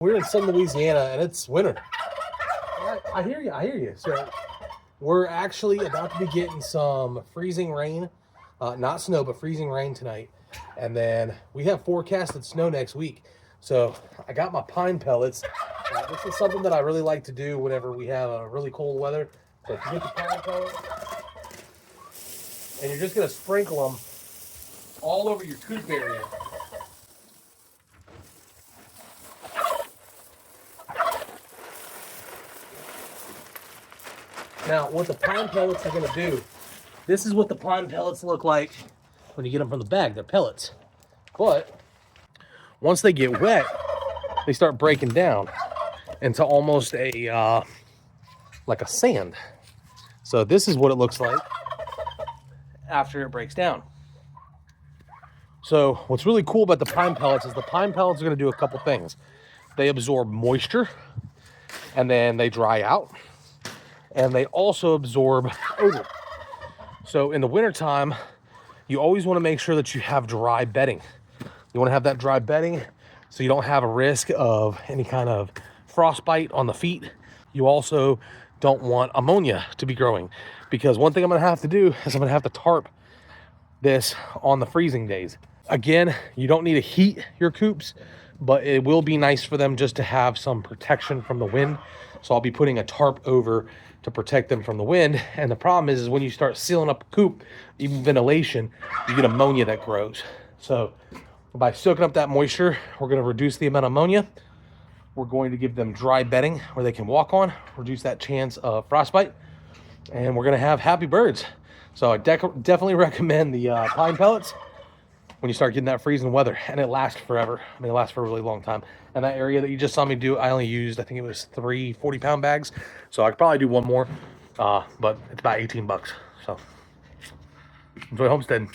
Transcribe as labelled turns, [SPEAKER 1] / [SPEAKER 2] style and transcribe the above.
[SPEAKER 1] We're in Southern Louisiana and it's winter. I hear you. So we're actually about to be getting some freezing rain, not snow, but freezing rain tonight. And then we have forecasted snow next week. So I got my pine pellets. This is something that I really like to do whenever we have a really cold weather. So if you get the pine pellets, and you're just gonna sprinkle them all over your coop area. Now, what the pine pellets are going to do, this is what the pine pellets look like when you get them from the bag. They're pellets. But once they get wet, they start breaking down into almost a, like a sand. So this is what it looks like after it breaks down. So what's really cool about the pine pellets is the pine pellets are going to do a couple things. They absorb moisture, and then they dry out. And they also absorb odor. So in the wintertime, you always want to make sure that you have dry bedding. You want to have that dry bedding so you don't have a risk of any kind of frostbite on the feet. You also don't want ammonia to be growing, because one thing I'm going to have to do is I'm going to have to tarp this on the freezing days. Again, you don't need to heat your coops, but it will be nice for them just to have some protection from the wind. So I'll be putting a tarp over to protect them from the wind. And the problem is when you start sealing up a coop, even ventilation, you get ammonia that grows. So by soaking up that moisture, we're going to reduce the amount of ammonia. We're going to give them dry bedding where they can walk on, reduce that chance of frostbite, and we're going to have happy birds. So I definitely recommend the pine pellets when you start getting that freezing weather, and it lasts forever. I mean, it lasts for a really long time. And that area that you just saw me do, I only used, I think it was 3 40-pound bags. So I could probably do one more, but it's about 18 bucks. So enjoy homesteading.